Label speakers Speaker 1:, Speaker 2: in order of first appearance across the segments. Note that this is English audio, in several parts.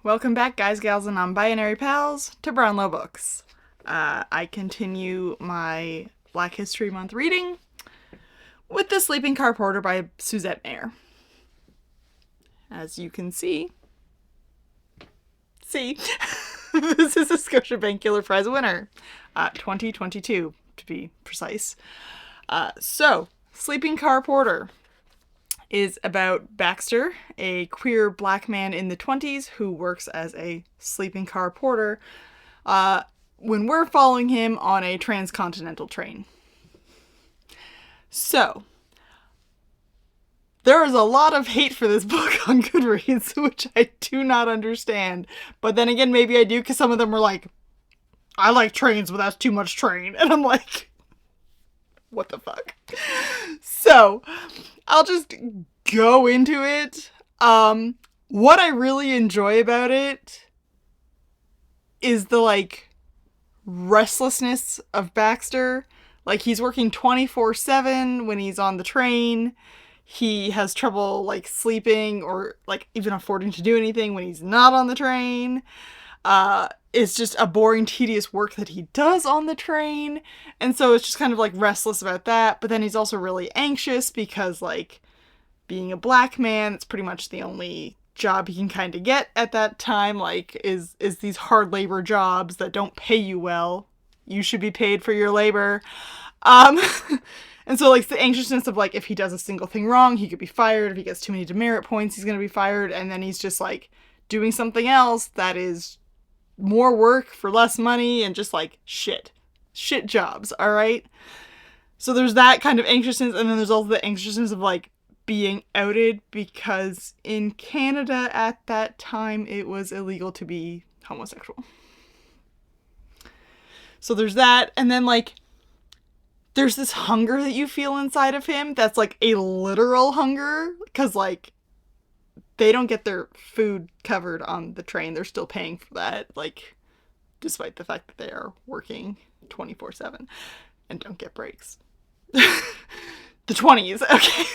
Speaker 1: Welcome back, guys, gals, and non-binary pals, to Brownlow Books. I continue my Black History Month reading with The Sleeping Car Porter by Suzette Mayr. As you can see, this is a Scotiabank Prize winner, 2022 to be precise. So, Sleeping Car Porter is about Baxter, a queer black man in the 20s who works as a sleeping car porter when we're following him on a transcontinental train. So, there is a lot of hate for this book on Goodreads, which I do not understand. But then again, maybe I do, because some of them were like, I like trains, but that's too much train. And I'm like, what the fuck? So, I'll just go into it. What I really enjoy about it is the, restlessness of Baxter. Like, he's working 24/7 when he's on the train. He has trouble, sleeping or, even affording to do anything when he's not on the train. It's just a boring, tedious work that he does on the train. And so it's just kind of, restless about that. But then he's also really anxious because, being a black man, it's pretty much the only job he can kind of get at that time, is these hard labor jobs that don't pay you well. You should be paid for your labor. And so, the anxiousness of, if he does a single thing wrong, he could be fired. If he gets too many demerit points, he's going to be fired. And then he's just, doing something else that is more work for less money and just, shit jobs, all right? So there's that kind of anxiousness, and then there's also the anxiousness of, being outed, because in Canada at that time, it was illegal to be homosexual. So there's that, and then, there's this hunger that you feel inside of him that's, a literal hunger, because, they don't get their food covered on the train. They're still paying for that, despite the fact that they are working 24/7 and don't get breaks. The 20s, okay.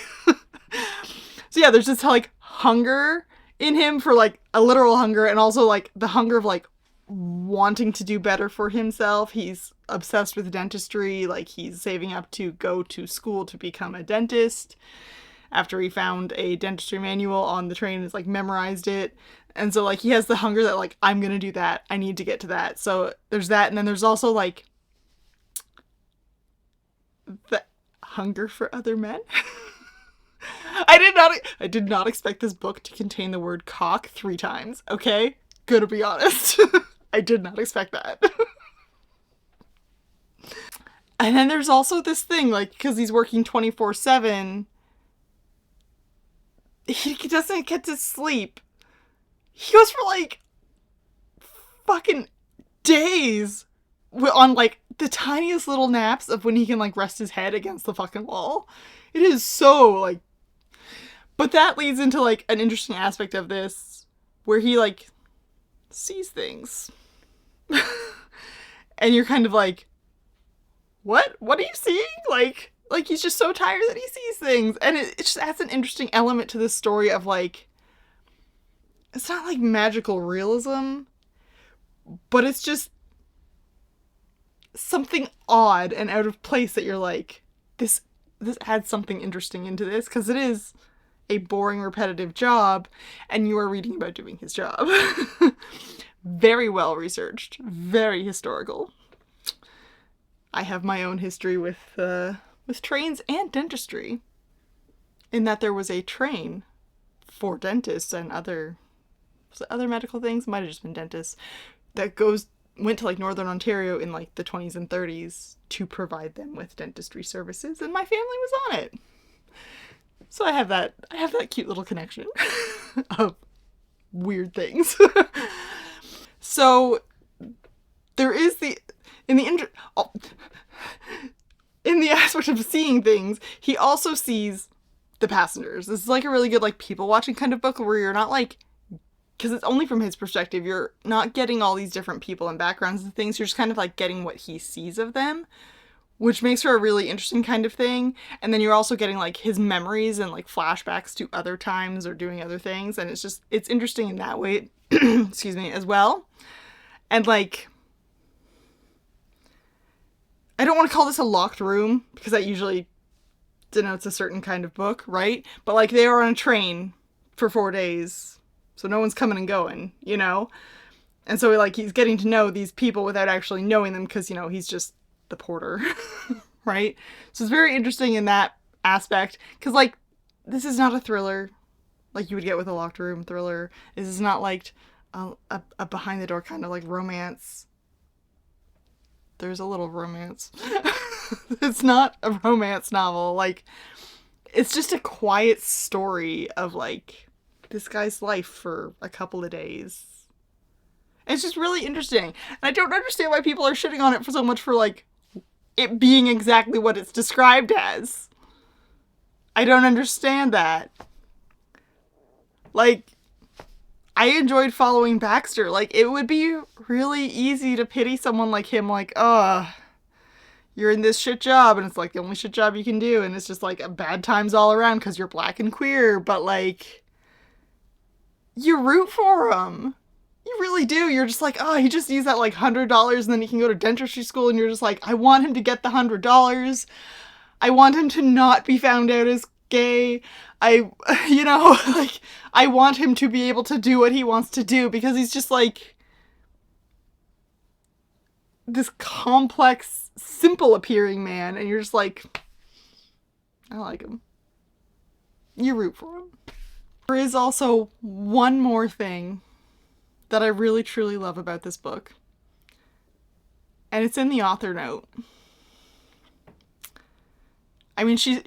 Speaker 1: So yeah, there's this, hunger in him for, a literal hunger, and also, the hunger of, wanting to do better for himself. He's obsessed with dentistry. He's saving up to go to school to become a dentist after he found a dentistry manual on the train and has, memorized it. And so, he has the hunger that, I'm gonna do that. I need to get to that. So there's that. And then there's also, the hunger for other men. I did not expect this book to contain the word cock 3 times, okay? Gonna be honest. I did not expect that. And then there's also this thing, because he's working 24/7, he doesn't get to sleep. He goes for, fucking days on, the tiniest little naps of when he can, rest his head against the fucking wall. It is so, But that leads into, an interesting aspect of this, where he, sees things. And you're kind of what? What are you seeing? He's just so tired that he sees things. And it just adds an interesting element to this story of, it's not, magical realism, but it's just something odd and out of place that you're this adds something interesting into this, because it is a boring, repetitive job, and you are reading about doing his job. Very well researched, very historical. I have my own history with trains and dentistry, in that there was a train for dentists and other medical things, might have just been dentists, that went to Northern Ontario in the 20s and 30s to provide them with dentistry services, and my family was on it. So I have that cute little connection of weird things. So there is in the aspect of seeing things, he also sees the passengers. This is a really good people watching kind of book, where you're not because it's only from his perspective, you're not getting all these different people and backgrounds and things. You're just kind of like getting what he sees of them, which makes for a really interesting kind of thing. And then you're also getting like his memories and like flashbacks to other times or doing other things. And it's interesting in that way. excuse me, as well. And like, I don't want to call this a locked room because that usually denotes a certain kind of book, right? But like, they are on a train for 4 days, so no one's coming and going, you know? And so like, he's getting to know these people without actually knowing them because, you know, he's just the porter, right? So it's very interesting in that aspect because like, this is not a thriller like you would get with a locked room thriller. This is not like a behind the door kind of like romance. There's a little romance. It's not a romance novel. Like, it's just a quiet story of like this guy's life for a couple of days. It's just really interesting. And I don't understand why people are shitting on it for so much for like it being exactly what it's described as. I don't understand that. Like, I enjoyed following Baxter. Like, it would be really easy to pity someone like him, like, you're in this shit job, and it's like the only shit job you can do, and it's just like bad times all around because you're black and queer, but like, you root for him. You really do. You're just like, he just used that like $100 and then he can go to dentistry school, and you're just like, I want him to get the $100. I want him to not be found out as gay. You know, like, I want him to be able to do what he wants to do because he's just like this complex, simple appearing man, and you're just like, I like him. You root for him. There is also one more thing that I really truly love about this book, and it's in the author note. I mean, she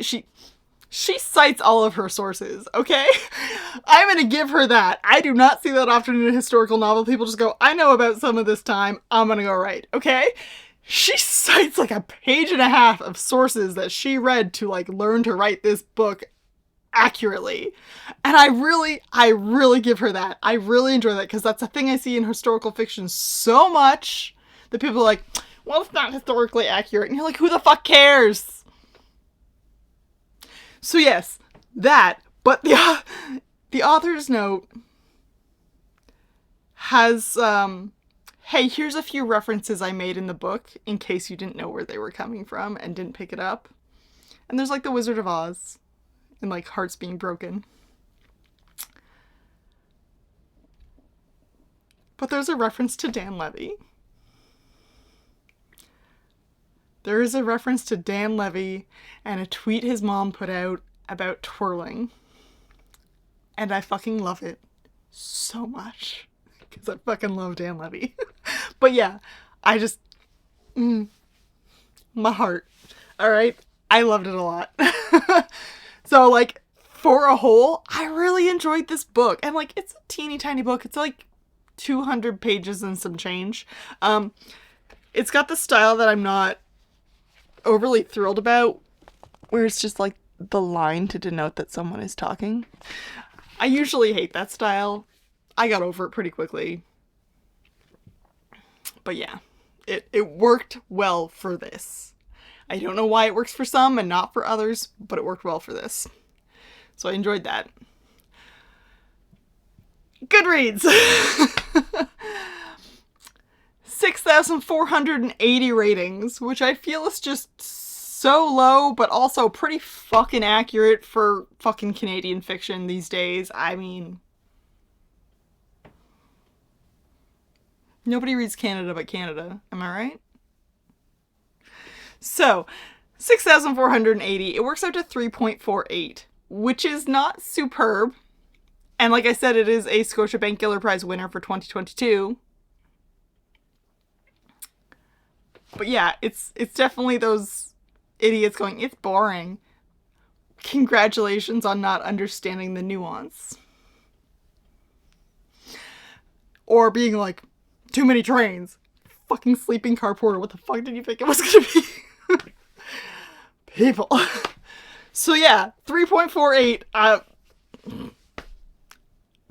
Speaker 1: cites all of her sources, okay? I'm gonna give her that. I do not see that often in a historical novel. People just go, I know about some of this time, I'm gonna go write, okay? She cites like a page and a half of sources that she read to like learn to write this book accurately. And I really give her that. I really enjoy that because that's a thing I see in historical fiction so much that people are like, well, it's not historically accurate. And you're like, who the fuck cares? So yes, that, but the author's note has, hey, here's a few references I made in the book in case you didn't know where they were coming from and didn't pick it up. And there's like the Wizard of Oz and like hearts being broken. But there's a reference to Dan Levy. There is a reference to Dan Levy and a tweet his mom put out about twirling. And I fucking love it so much. Because I fucking love Dan Levy. But yeah, I just... my heart. Alright? I loved it a lot. So, like, for a whole, I really enjoyed this book. And, like, it's a teeny tiny book. It's, like, 200 pages and some change. It's got the style that I'm not overly thrilled about, where it's just like the line to denote that someone is talking. I usually hate that style. I got over it pretty quickly. But yeah, it worked well for this. I don't know why it works for some and not for others, but it worked well for this. So I enjoyed that. Goodreads! 6,480 ratings, which I feel is just so low, but also pretty fucking accurate for fucking Canadian fiction these days. I mean, nobody reads Canada but Canada. Am I right? So, 6,480. It works out to 3.48, which is not superb. And like I said, it is a Scotiabank Giller Prize winner for 2022. But yeah, it's definitely those idiots going, it's boring. Congratulations on not understanding the nuance. Or being like, too many trains. Fucking sleeping car porter, what the fuck did you think it was gonna be? People. So yeah, 3.48.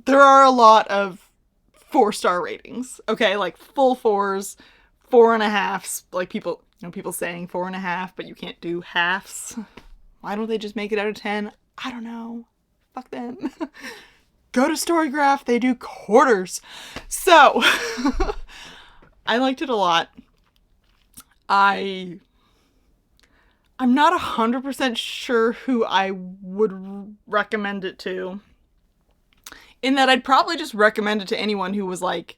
Speaker 1: There are a lot of 4-star ratings. Okay, like full 4s. 4.5s, like people saying 4.5, but you can't do halves. Why don't they just make it out of 10? I don't know. Fuck them. go to Storygraph. They do quarters. So, I liked it a lot. I'm not 100% sure who I would recommend it to. In that I'd probably just recommend it to anyone who was like,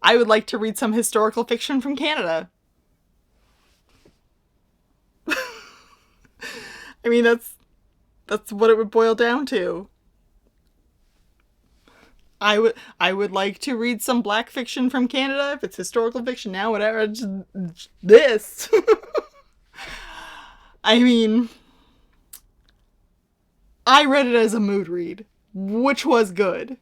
Speaker 1: I would like to read some historical fiction from Canada. I mean, that's what it would boil down to. I would like to read some black fiction from Canada, if it's historical fiction now, whatever. Just this. I mean, I read it as a mood read, which was good.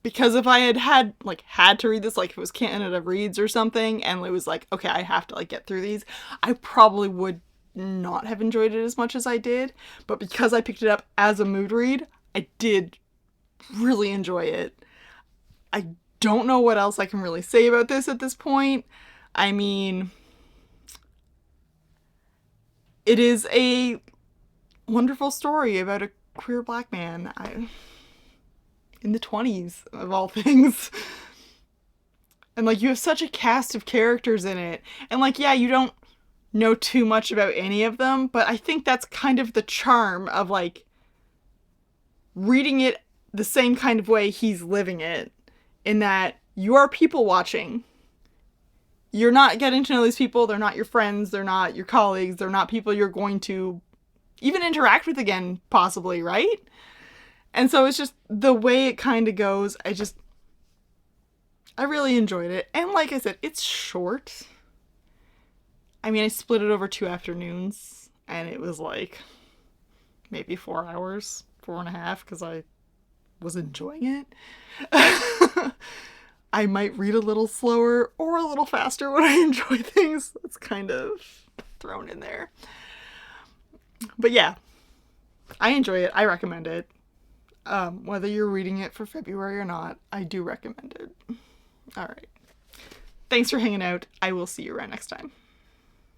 Speaker 1: Because if I had to read this, like if it was Canada Reads or something, and it was like, okay, I have to like get through these, I probably would not have enjoyed it as much as I did. But because I picked it up as a mood read, I did really enjoy it. I don't know what else I can really say about this at this point. I mean, it is a wonderful story about a queer black man in the 20s, of all things. And like, you have such a cast of characters in it. And like, yeah, you don't know too much about any of them, but I think that's kind of the charm of like reading it the same kind of way he's living it, in that you are people watching. You're not getting to know these people. They're not your friends. They're not your colleagues. They're not people you're going to even interact with again, possibly, right? And so it's just the way it kind of goes. I really enjoyed it. And like I said, it's short. I mean, I split it over 2 afternoons, and it was like maybe 4 hours, 4.5, because I was enjoying it. I might read a little slower or a little faster when I enjoy things. That's kind of thrown in there. But yeah, I enjoy it. I recommend it. Whether you're reading it for February or not, I do recommend it. All right. Thanks for hanging out. I will see you around next time.